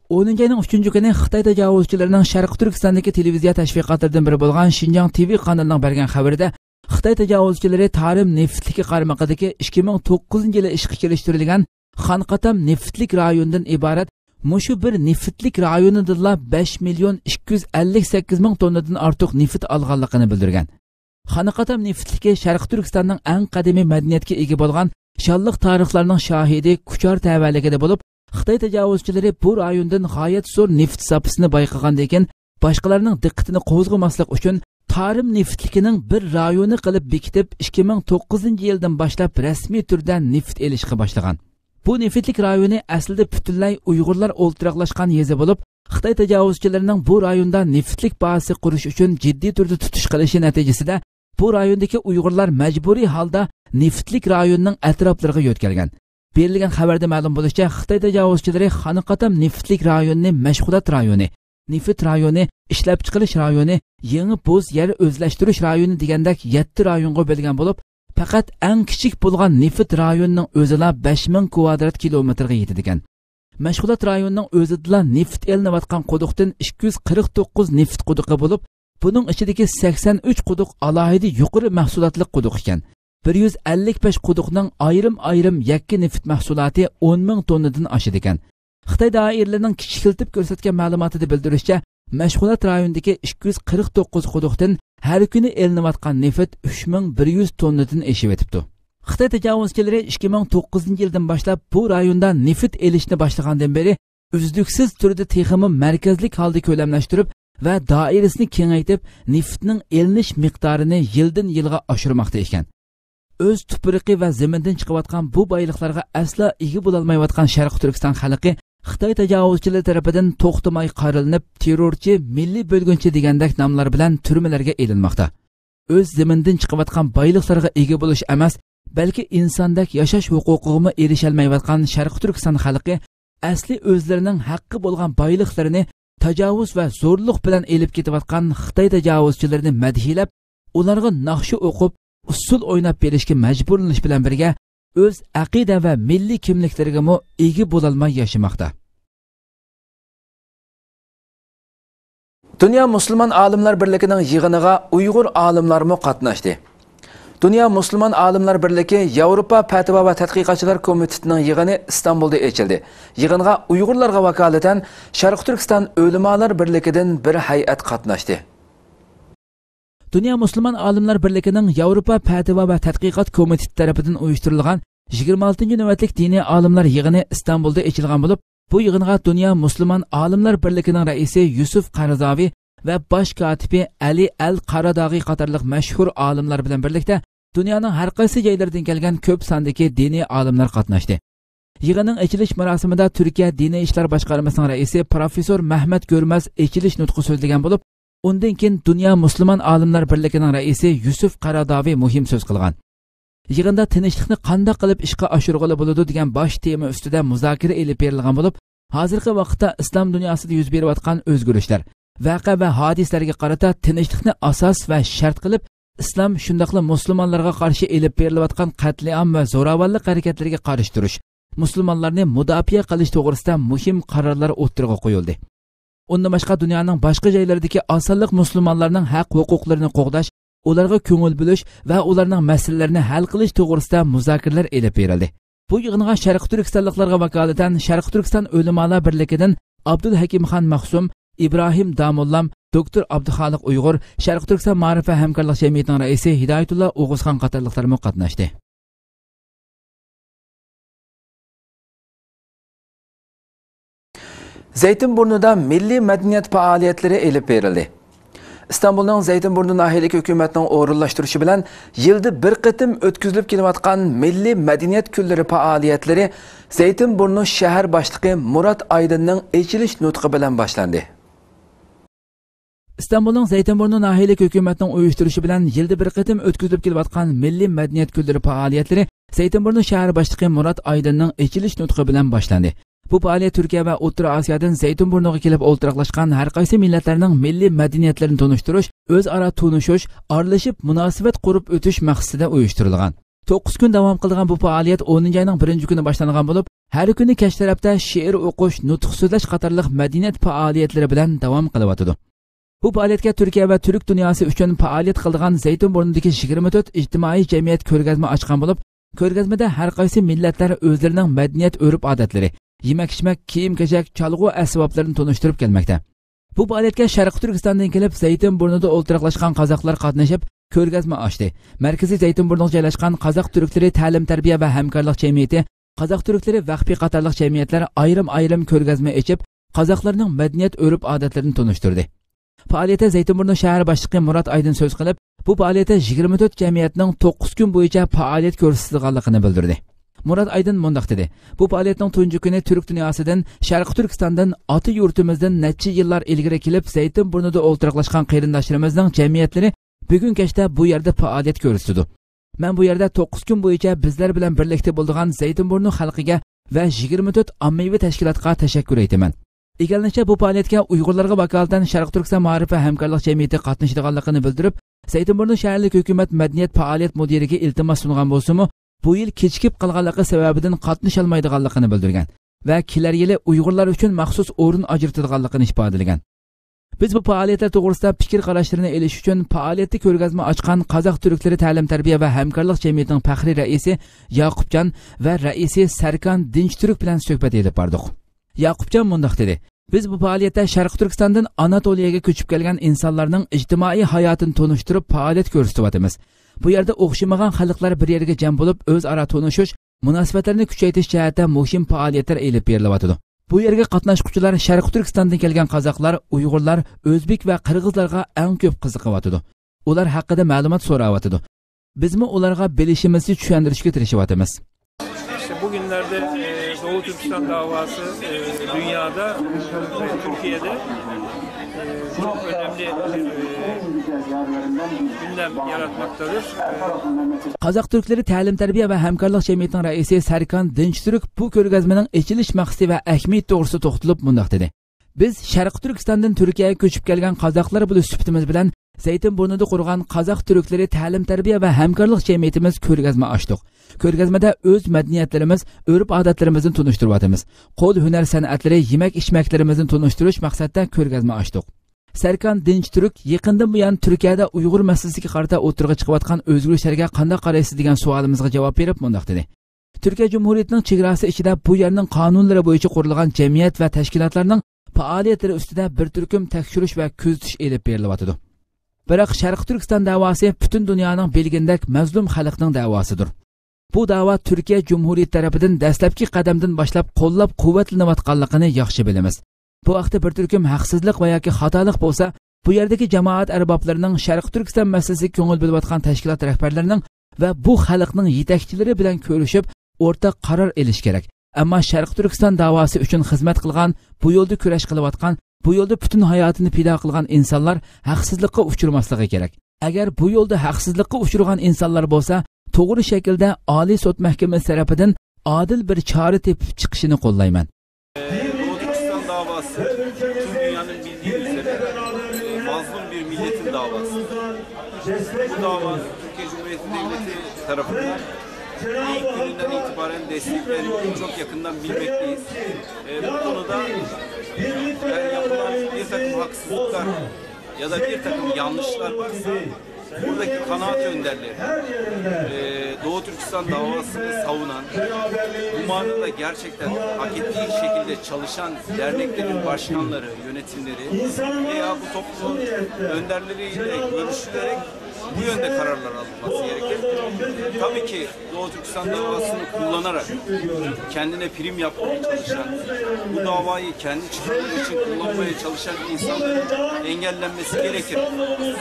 [SPEAKER 1] 10-oyning 3-kuni Xitoy tajovuzchilarining Sharq Turkistondagi televiziya tashviqotlaridan biri bo'lgan Xinjiang TV kanalining bergan xabarida Xitoy tajovuzchilari Tarim neftdagi qarmaqidagi 2009-yili ishga kirishtirilgan Xanqatam neftlik rayonidan iborat mushu bir neftlik rayonida 5.258.000 tonnadan ortiq neft olganligini bildirgan. Xanqatam neftligi Sharq Turkistonning eng qadimiy madaniyatga ega bo'lgan shalliq tarixlarning shohidi Kuchar tavalligida bo'lib, Xitoy tajovuzchilari bu rayondan g'oyat zo'r neft zapasini bayqagandan keyin boshqalarning diqqatini qo'zg'amaslik uchun Tarim neftligining bir rayoni qilib bekitib 2009-yildan boshlab rasmiy turda neft elishga boshlagan. Bu neftlik rayoni aslida butunlay Uyg'urlar o'ltiraqlashgan yezi bo'lib, Xitoy tajovuzchilarining bu rayonda neftlik bazasi qurish uchun jiddiy turda tutish qilishi natijasida bu rayondagi Uyg'urlar majburiy holda neftlik rayonining atroflariga yo'tkalgan. Berilgan xabarda ma'lum bo'lishicha, Xitoy tajovuzchilari Xanaqatam neftlik rayonini mashg'ulot rayoni, neft rayoni, ishlab chiqarish rayoni, yangi bo'z yer o'zlashtirish rayoni degandek 7 rayonga bo'lgan bo'lib, faqat eng kichik bo'lgan neft rayonining o'zida 5000 kvadrat kilometrga yetadigan. Mashg'ulot rayonining o'zida neft elinayotgan quduqdan 249 neft quduqi bo'lib, buning ichidagi 83 quduq alohida yuqori mahsulotli quduq ekan. 155 quduqning ayrim yakki neft mahsuloti 10,000 tonnadan oshadi ekan. Xitoy doiralarining kichikiltib ko'rsatgan ma'lumotida bildirishicha, mashg'ulot rayonidagi 249 quduqdan har kuni elinayotgan neft 3100 tonnadan oshib o'tibdi. Xitoy tajovuzchilari 2009-yildan boshlab bu rayonda neft elishni boshlagandan beri uzluksiz turda texmi markazlik holda ko'lamlashtirib va doirasini kengaytirib, neftning elinish miqdorini yildan yilga oshirmoqda ekan. O'z tuprog'i va zamindan chiqayotgan bu boyliqlarga aslo ega bo'la olmayotgan Sharq Turkiston xalqi Xitoy tajovuzchilari tomonidan to'xtamay qarilinib, terrorchi, milliy bo'lgunchi degandek nomlar bilan turmalarga elinmoqda. O'z zamindan chiqayotgan boyliqlarga ega bo'lish emas, balki insondek yashash huquqiga erisha olmayotgan Sharq Turkiston xalqi asli o'zlarining haqqi bo'lgan boyliqlarini tajovuz va zo'rlik bilan elib ketayotgan Xitoy tajovuzchilarini madhiyalab, ularga naqshi o'qib, usul o'ynab berishga majburlanish bilan birga o'z aqida va milliy kimliklariga ega bo'la olmay yashamoqda. Dünya Müslüman Alimler Birliği'nin yığınıga Uygur alimlerimi katnaştı. Dünya Müslüman Alimler Birliği Avrupa Fatva ve Tadqiqatçılar Komitetining yig'ini İstanbul'da ochildi. Yig'inga Uyg'urlarga vakolatan Sharq Turkiston Ulamalar Birligidan bir hay'at qatnashdi. Dünya Müslüman Alimler Birligining Avrupa Fatva ve Tadqiqat Komiteti tarafidan uyushtirilgan 26. navbatlik diniy olimlar yig'ini İstanbul'da ochilgan bo'lib, bu yig'inga Dünya Müslüman Alimler Birligining raisi Yusuf Qaradavi ve baş katibi Ali Al-Qaradag'i qatorliq mashhur olimlar bilan birlikda dunyoning har qaysi joylaridan kelgan ko'p sondagi diniy olimlar qatnashdi. Yig'inning ochilish marosimida Turkiya Diniy ishlar boshqarmasining raisi professor Mehmet Görmez ochilish nutqi so'zlagan bo'lib, undan keyin Dünya Müslüman Alimler Birligining raisi Yusuf Qaradavi muhim so'z qilgan. Yig'inda tinchlikni qanday qilib ishga oshirg'ili bo'ladi degan bosh tema ustida muzokara elib berilgan bo'lib, hozirgi vaqtda islom dunyosida yuz berayotgan o'zgarishlar, vaqa va hodislarga qarata tinchlikni asos va shart qilib, islom shundaqla musulmonlarga qarshi elib berilayotgan qatliam va zo'ravonlik harakatlariga qarshi turish, musulmonlarni mudofaa qilish to'g'risida muhim qarorlar o'tirg'a qo'yildi. Undan boshqa dunyoning boshqa joylaridagi osonlik musulmonlarning haq-huquqlarini qo'g'dash, ularga ko'ngil bo'lish va ularning masalalarini hal qilish to'g'risida muzokaralar elib berildi. Bu yig'inga Sharq Turkistonliklarga vakolatan Sharq Turkiston Ulamalar Birligidan Abdul Hakimxon Mahsum, İbrahim Damullam, Doktor Abduxoliq Uyg'ur, Sharq Turkiston Ma'rifat va hamkorlik jamiyatining raisi Hidoyatullo O'g'izxon qatorliqlar qatnashdi. Zeytinburnu'da milliy madaniyat faoliyatlari elib berildi. İstanbul'un Zeytinburnu nahiyelik hükümetinin o'rinlashtirishi bilan yilda bir qitim o'tkazilib kelayotgan milliy madaniyat kunlari faoliyatları Zeytinburnu shahar boshlig'i Murat Aydın'ın ochilish nutqi bilan boshlandi. İstanbul'un Zeytinburnu nahiyelik hükümetinin uyushtirilishi bilan yilda bir qitim o'tkazilib kelayotgan milliy madaniyat kunlari faoliyatları Zeytinburnu shahar boshlig'i Murat Aydın'ın ochilish nutqi bilan boshlandi. Bu faaliyet Türkiye ve O'rta Osiyodan Zeytinburnuga kelib o'ltiraqlashgan har qaysi millatlarning milliy madaniyatlarini tonishtirish, o'zaro tanishish, aralashib munosabat qurib o'tish maqsadida uyushtirilgan. 9 kun davom qilgan bu faaliyet 10 oyning 1-kuni boshlangan bo'lib, har kuni kech tarafda she'r o'qish, nutq so'zlash qatorliq madaniyat faoliyatlari bilan davom qilyotdi. Bu faaliyetga Türkiye ve Türk dunyosi uchun faoliyat qilgan Zeytinburnudagi 24 ijtimoiy jamiyat ko'rgazma ochgan bo'lib, ko'rgazmada har qaysi millatlar o'zlarining madaniyat urf-odatlari, yemek-ichmak, kiyim-kechak, chalg'u asboblarini tanishtirib kelmoqda. Bu faaliyetga Sharq Turkistondan kelib Zeytinburnuda o'ltiraqlashgan qozoqlar qatnashib, ko'rgazma ochdi. Markaziy Zeytinburnuga joylashgan Qozoq turklari ta'lim-tarbiya va hamkorlik jamiyati, Qozoq turklari vaqfi qatorliq jamiyatlar ayrim-ayrim ko'rgazma ochib, qozoqlarning madaniyat urf-odatlarini tanishtirdi. Faaliyatda Zeytinburnu shahar boshlig'i Murat Aydın so'z qilib, bu faaliyatda 24 jamiyatning 9 kun bo'yicha faoliyat ko'rsatilganligini bildirdi. Murat Aydın mundaq dedi. Bu faaliyetning tunji kuni Türk dunyosidan, Sharq Turkistondan, ota yurtimizdan necha yillar ilgari kelib Zeytinburnuda o'ltiraqlashgan qarindoshlarimizning jamiyatlari bugun kechda bu yerda faoliyat ko'rsatdi. Men bu yerda 9 kun bo'yicha bizlar bilan birlikda bo'lgan Zeytinburnu xalqiga va 24 ommaviy tashkilotga tashakkur aytaman. Egallanishcha bu faaliyatga Uyg'urlarga vakolatan Sharq Turkiston Ma'rifat hamkorlik jamiyati qatnashadiganligini bildirib, Zeytinburnu shaharlik hukumat madaniyat faoliyat mudiriga iltimos sungan bo'lsa-mu, bu yil kechikib qolganligi sababidan qatnasholmaydiganligini bildirgan va kelar yili Uyg'urlar uchun maxsus o'rin ajratadiganligini ifodalagan. Biz bu faoliyatlar to'g'risida fikr qarashlarini elish uchun faoliyatni ko'rgazma ochgan Qozoq turklari ta'lim-tarbiya va hamkorlik jamiyatining faxriy raisi Yaqubjon va raisi Sarkan Dinchturk bilan suhbat elib bordik. Yaqubjon mundaq dedi: Biz bu faoliyatda Sharq Turkistondan Anatoliyaga ko'chib kelgan insonlarning ijtimoiy hayotini tanishtirib faoliyat ko'rsatyapmiz. Bu yerda o'xshamagan xalqlar bir yerga jam bo'lib, o'zaro tanishish, munosabatlarni kuchaytirish jihatida muhim faoliyatlar elib berilyapti. Bu yerga qatnashuvchilar Sharq Turkistondan kelgan qozoqlar, Uyg'urlar, o'zbek va qirg'izlarga eng ko'p qiziqyapti. Ular haqida ma'lumot so'rayapti. Bizmi ularga bilishimizni tushuntirishga tirishyapmiz.
[SPEAKER 2] Bugünlerde Doğu Türkistan davası dünyada, Türkiye'de çok önemli gündem yaratmaktadır.
[SPEAKER 1] Qozoq turklari ta'lim-tarbiya va hamkorlik jamiyatining raisi Sarkan Dinchturk bu ko'rgazmaning ochilish maqsadi va ahamiyati to'g'risida to'xtalib mundaq dedi. Biz Sharq Turkistondan Turkiyaga ko'chib kelgan qozoqlar bo'lish sifatimiz bilan Zeytinburnuda qurgan Qozoq turklari ta'lim-tarbiya va hamkorlik jamiyatimiz ko'rgazma ochdik. Ko'rgazmada o'z madaniyatlarimiz, urf-odatlarimizni tanishtiryapmiz. Qo'l hunar san'atlari, yemak-ichmaklarimizni tanishtirish maqsadida ko'rgazma ochdik. Serkan Dinçtürk yaqindan buyon Turkiyada Uyg'ur masalasiga qarata o'tirg'i chiqayotgan o'zgarishlarga qanday qaraysiz degan savolimizga javob berib mundoq dedi. Türkiye Cumhuriyeti'nin chegarasi ichida bu yerning qonunlari bo'yicha qurilgan jamiyat va tashkilotlarning faoliyatlari ustida bir turkum tekshirish va kuzatish elib berilyotdi. Biroq Sharq Turkiston da'vosi butun dunyoning bilgandek mazlum xalqning da'vosidir. Bu da'vo Türkiye Cumhuriyeti tarafidan dastlabki qadamdan boshlab qo'llab-quvvatlanayotganligini yaxshi bilamiz. Bu vaqtda bir turkum haqsizlik va yoki xatolik bo'lsa, bu yerdagi jamoat arboblarining Sharq Turkiston masalasiga ko'ngil bo'lib tashkilot rahbarlarining va bu xalqning yetakchilari bilan ko'rishib, o'rtaq qaror olish kerak. Ammo Sharq Turkiston da'vosi uchun xizmat qilgan, bu yo'lda kurash qilayotgan, bu yo'lda butun hayotini fido qilgan insonlar haqsizlikka uchramasligi kerak. Agar bu yo'lda haqsizlikka uchragan insonlar bo'lsa, to'g'ri shaklda Oliy sud mahkamasi tarafidan adil bir chora tepib chiqishini qo'llayman.
[SPEAKER 3] Doğu Türkistan davası tüm dünyanın bildiği üzere mazlum bir milletin davası. Bu dava Türkiye Cumhuriyeti Devleti tarafından ilk gününden itibaren desteklendiğini çok yakından bilmekteyiz. Bu konuda yapılan bir takım haksızlıklar ya da bir takım yanlışlar varsa buradaki kanaat önderleri, Doğu Türkistan davasını savunan, bu manada gerçekten hak ettiği şekilde çalışan derneklerin başkanları, yönetimleri veya bu toplumun önderleriyle görüşülerek bu yönde kararlar alınması gerekir. Tabii ki Doğu Türkistan davasını kullanarak kendine prim yapmaya çalışan, bu davayı kendi çıkarları için kullanmaya çalışan insanların engellenmesi gerekir.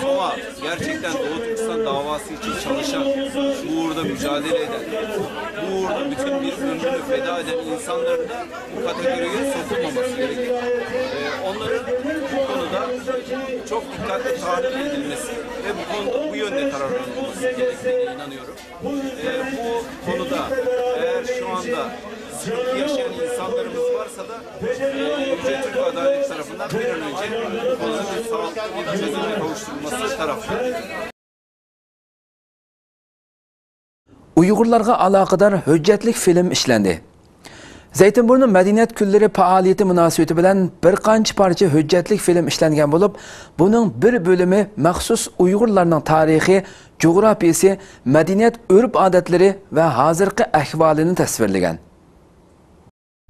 [SPEAKER 3] Ama gerçekten Doğu Türkistan davası için çalışan, bu uğurda mücadele eden, bu uğurda bütün bir ömrünü feda eden insanların da bu kategoriye sokulmaması gerekir. Onların bu konuda çok dikkatli tahlil edilmesi ve bu konuda bu yönde karar alınması gerektiğine inanıyorum. Bu konuda eğer şu anda sıkıntı yaşayan insanlarımız varsa da Yüce Türk Adalet tarafından bir an önce bu konuda bir sağlıklı bir çözüme kavuşturulması taraftarıyım.
[SPEAKER 1] Uyg'urlarga aloqador hujjatlik film ishlandi. Zaytinburnu Madaniyat kunlari faoliyati munosabati bilan bir qancha parcha hujjatlik film ishlangan bo'lib, buning bir bo'limi maxsus Uyg'urlarning tarixi, jo'grafiyasi, madaniyat, urf-odatlari va hozirgi ahvolini tasvirlagan.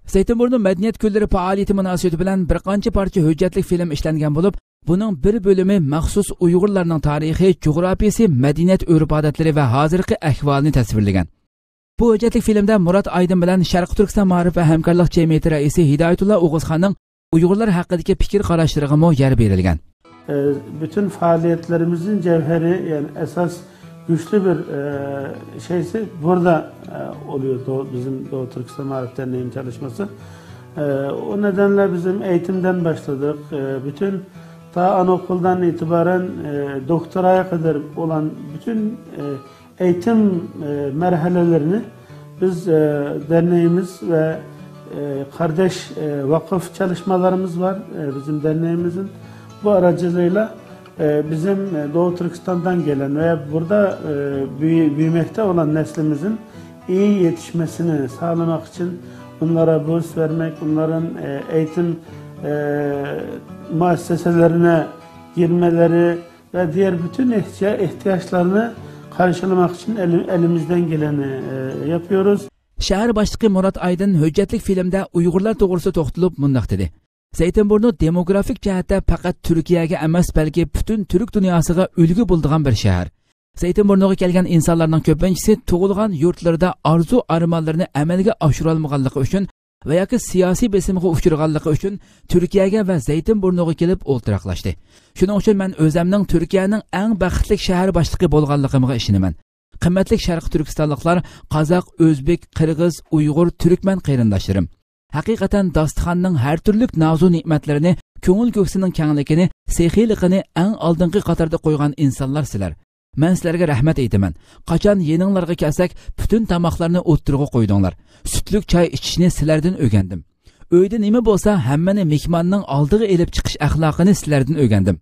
[SPEAKER 1] Zaytinburnu Madaniyat kunlari faoliyati munosabati bilan bir qancha parcha hujjatlik film ishlangan bo'lib, buning bir bo'limi maxsus Uyg'urlarning tarixi, jo'grafiyasi, madaniyat, urf-odatlari va hozirgi ahvolini tasvirlagan. Bu hujjatlik filmda Murat Aydın bilan Sharq Turkiston Ma'rif va hamkorlik jamiyati raisi Hidoyatullo O'g'izxonning Uyg'urlar haqidagi fikr qarashlariga yer berilgan.
[SPEAKER 4] Bütün faaliyetlerimizin cevheri, yani esas güçlü bir şeysi burada oluyor, bizim Doğu Türkiston Ma'rif Derneği'nin çalışması. O nedenle bizim eğitimden başladık. Bütün ta anaokuldan itibaren doktoraya kadar olan bütün eğitim merhalelerini biz derneğimiz ve kardeş vakıf çalışmalarımız var bizim derneğimizin. Bu aracılığıyla bizim Doğu Türkistan'dan gelen veya burada büyümekte olan neslimizin iyi yetişmesini sağlamak için onlara burs vermek, onların eğitim müesseselerine girmeleri ve diğer bütün ihtiyaçlarını karşılamak için elimizden geleni yapıyoruz.
[SPEAKER 1] Şehir başlığı Murat Aydın hujjatlik filmda Uyg'urlar to'g'risida to'xtalib mundoq dedi. Zaytinburnu demografik jihatda faqat Turkiyaga emas, balki butun Türk dunyosiga ulgu bo'ladigan bir shahar. Zaytinburnuga kelgan insonlarning ko'pinchisi tug'ilgan yurtlarida orzu armonlarini amalga oshira olmaganligi uchun va yoki siyosiy besimga uchraganligi uchun Turkiyaga va Zaytinburnuga kelib o'ltiraqlashdi. Shuning uchun men o'zimning Turkiyaning eng baxtli shahar boshlig'i bo'lganligimga ishonaman. Qimmatli Sharq Turkistonliklar, Qozoq, O'zbek, Qirg'iz, Uyg'ur, Turkman qarindoshlarim. Haqiqatan dasturxonning har turli nozu ne'matlarini, ko'ngil ko'ksining kengligini, sexiyligini eng oldingi qatorda qo'ygan insonlar sizlar. Men sizlarga rahmat aytaman. Qachon yeninglarga kelsak, butun tamoqlarni o'ttirg'a qo'ydinglar. Sutlik choy ichishni sizlardan o'rgandim. Uyda nima bo'lsa, hammani mehmonning oldiga elib chiqish axloqini sizlardan o'rgandim.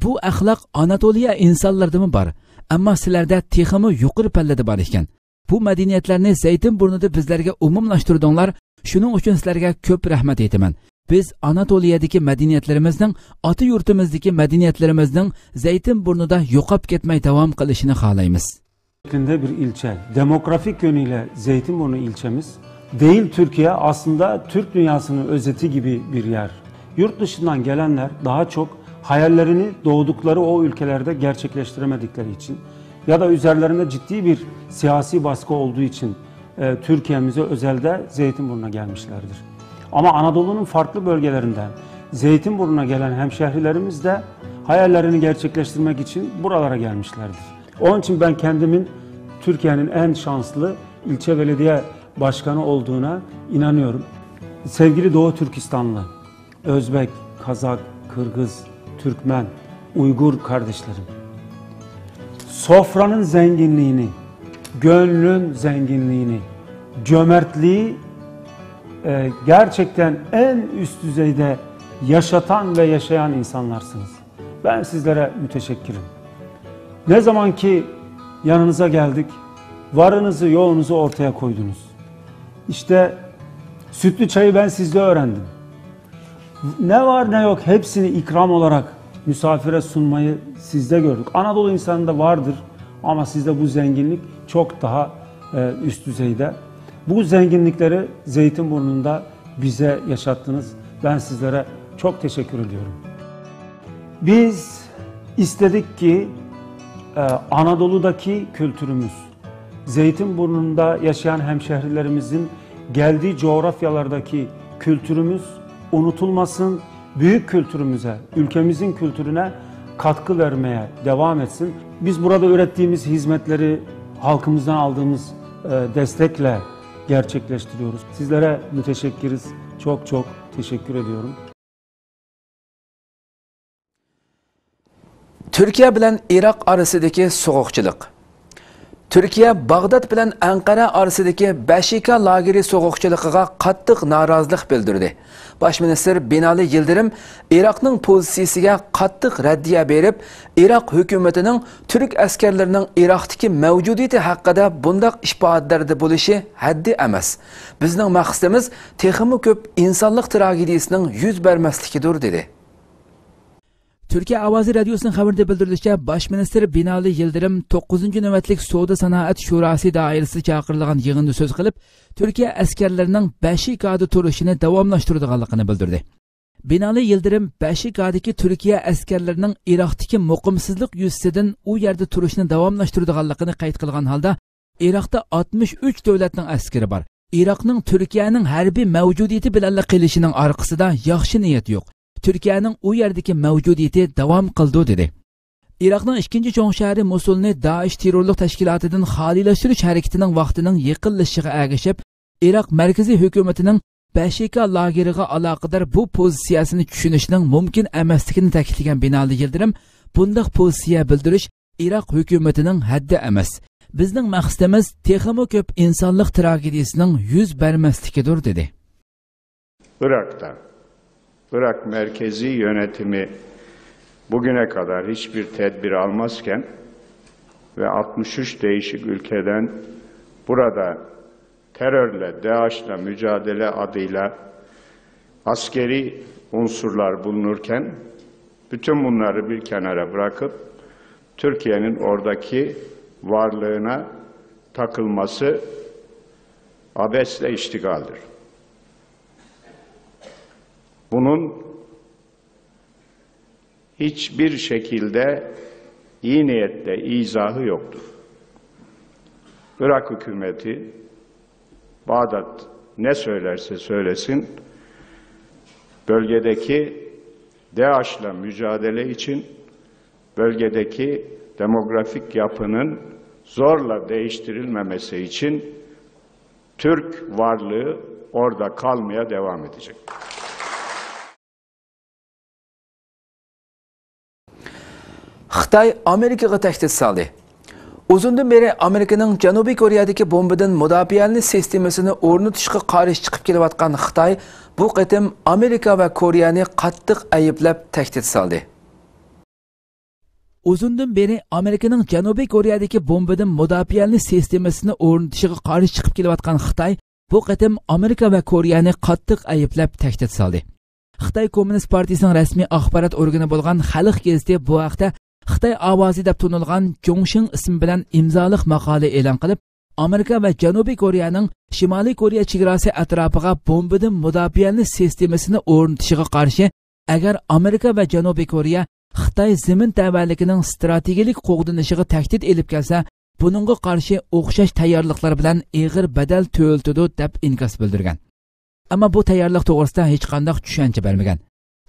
[SPEAKER 1] Bu axloq Anatoliya insonlardami bor, ammo sizlarda texmi yuqori pallada bor ekan. Bu madaniyatlarni Zaytinburnida bizlarga umumlashtirdinglar. Shuning uchun sizlarga ko'p rahmat aytaman. biz Anatoliyadagi madaniyatlarimizning, ota yurtimizdagi madaniyatlarimizning Zeytinburnu'da yo'qolib ketmay davom qilishini xohlaymiz.
[SPEAKER 5] Şeklinde bir ilçe. Demografik yönüyle Zeytinburnu ilçemiz değil Türkiye, aslında Türk dünyasının özeti gibi bir yer. Yurt dışından gelenler daha çok hayallerini doğdukları o ülkelerde gerçekleştiremedikleri için ya da üzerlerinde ciddi bir siyasi baskı olduğu için Türkiye'mize özelde Zeytinburnu'na gelmişlerdir. Ama Anadolu'nun farklı bölgelerinden Zeytinburnu'na gelen hemşehrilerimiz de hayallerini gerçekleştirmek için buralara gelmişlerdir. Onun için ben kendimin Türkiye'nin en şanslı ilçe belediye başkanı olduğuna inanıyorum. Sevgili Doğu Türkistanlı, Özbek, Kazak, Kırgız, Türkmen, Uygur kardeşlerim, sofranın zenginliğini, gönlün zenginliğini, cömertliği gerçekten en üst düzeyde yaşatan ve yaşayan insanlarsınız. Ben sizlere müteşekkirim. Ne zaman ki yanınıza geldik, varınızı yoğunuzu ortaya koydunuz. İşte sütlü çayı ben sizde öğrendim. Ne var ne yok hepsini ikram olarak misafire sunmayı sizde gördük. Anadolu insanında vardır ama sizde bu zenginlik çok daha üst düzeyde. Bu zenginlikleri Zeytinburnu'nda bize yaşattınız. Ben sizlere çok teşekkür ediyorum. Biz istedik ki Anadolu'daki kültürümüz, Zeytinburnu'nda yaşayan hemşehrilerimizin geldiği coğrafyalardaki kültürümüz unutulmasın, büyük kültürümüze, ülkemizin kültürüne katkı vermeye devam etsin. Biz burada ürettiğimiz hizmetleri halkımızdan aldığımız destekle gerçekleştiriyoruz. Sizlere müteşekkiriz. Çok çok teşekkür ediyorum.
[SPEAKER 1] Türkiye bilen Irak arasındaki soğukçılık. Türkiye, Bağdat bilen Ankara arasındaki Beşika lageri soğukçılıkıga qattiq narazılık bildirdi. Başminister Binali Yıldırım, Irak'nın pozisiyasiga qattiq raddiya berib, Irak hükümetinin Türk askerlerinin Irak'taki mevcudiyeti hakkında bundaq işbahatlarda bo'lishi haddi emas. Bizning maqsadimiz texmi ko'p insonlik tragediyasining yuz bermasligidir dedi. Türkiye Avazi Radyosu'nun haberinde bildirilishicha, Başminister Binali Yıldırım 9. navbatlik Savdo Sanoat Shurasi doirasida chaqirilgan yig'inda so'z qilib, Türkiye askerlarining Beshikada turishini davomlashtiradiganligini bildirdi. Binali Yıldırım Beshikadagi Türkiye askerlarining Iroqdagi muqimsizlik yuzasidan u yerda turishini davomlashtiradiganligini qayd qilgan holda, Iroqda 63 davlatning askari bor. Iroqning Türkiye'ning harbiy mavjudiyati bilan qilishining orqasida yaxshi niyat yo'q. Türkiye'nin u yerdeki mevcudiyeti devam kıldı dedi. Irak'ın ikinci çoğun şehri Musul'ni Daesh terörlük teşkilatıdan halileştiriş hareketinin vaxtının yıkılışıga ergişip, Irak merkezi hükümetinin Beşika lageriga alakadar bu pozisiyasını düşünüşünün mümkün emasligini ta'kidlagan Binali Yıldırım, bundaq pozitsiya bildirish Irak hükümetinin haddi emas. Bizning maqsadimiz texmi ko'p insonlik tragediyasining yuz bermasligidir dedi.
[SPEAKER 6] Irak merkezi yönetimi bugüne kadar hiçbir tedbir almazken ve 63 değişik ülkeden burada terörle, DAEŞ'la mücadele adıyla askeri unsurlar bulunurken bütün bunları bir kenara bırakıp Türkiye'nin oradaki varlığına takılması abesle iştigaldir. Bunun hiçbir şekilde iyi niyetle izahı yoktur. Irak hükümeti, Bağdat ne söylerse söylesin, bölgedeki DAEŞ'la mücadele için bölgedeki demografik yapının zorla değiştirilmemesi için Türk varlığı orada kalmaya devam edecek.
[SPEAKER 1] Xitoy Amerikaga tahdid soldi. Uzundan beri Amerikaning Janubiy Koreyadagi bombadan mudofaa sistemasini o'rnatishga qarshi chiqib kelayotgan Xitoy bu qatim Amerika va Koreyani qattiq ayblab tahdid soldi. Uzundan beri Amerikaning Janubiy Koreyadagi bombadan mudofaa sistemasini o'rnatishga qarshi chiqib kelayotgan Xitoy bu qatim Amerika va Koreyani qattiq ayblab tahdid soldi. Xitoy Kommunist Partiyasining rasmiy axborot organi bo'lgan Xalq gazeti bu haqda Xitoy ovozi deb tanilgan Jongshin ismi bilan imzoliq maqola e'lon qilib, Amerika va Janubiy Koreyaning Shimoliy Koreya chegarasi atrofiga bombadan mudofaalik sistemasini o'rnatishiga qarshi, agar Amerika va Janubiy Koreya Xitoy zamin tavalligining strategik qo'g'dinishiga tahdid elib kelsa, buningga qarshi o'xshash tayyorliklar bilan ig'ir badal to'ltidi deb inkas bildirgan. Ammo bu tayyorlik to'g'risida hech qanday tushuncha bermagan.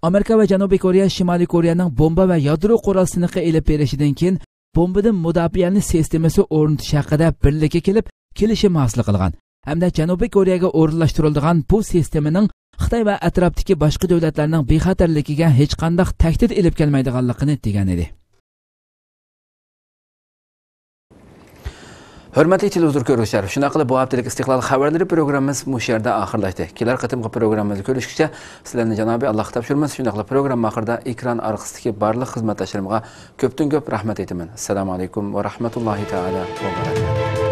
[SPEAKER 1] Amerika va Janubiy Koreya Shimoliy Koreyaning bomba va yadro qurol siniqi elib berishidan keyin bombadan mudofaalik sistemasi o'rnatish haqida birlikka kelib kelishim hosil qilgan. Hamda Janubiy Koreyaga o'rinlashtirilgan bu sistemaning Xitoy va atrofdagi boshqa davlatlarning bexatarligiga hech qanday tahdid elib kelmaydiganligini degan edi. Hörmətli televizor görüşlər, şuna qılıb bu haftalik istiqlal xəbərləri proqramımız bu yerdə axırlaşdı. Kelər qatımqı proqramımızı görüşkücə sizlərlə Cənab-ı Allah tapşırmaz. Şuna qılıb proqram axırda ekran arxasındakı barlıq xidmətdaşlarıma köpdən köp rəhmət etimin. Assalamu alaykum və rahmetullahi taala və barakatuh.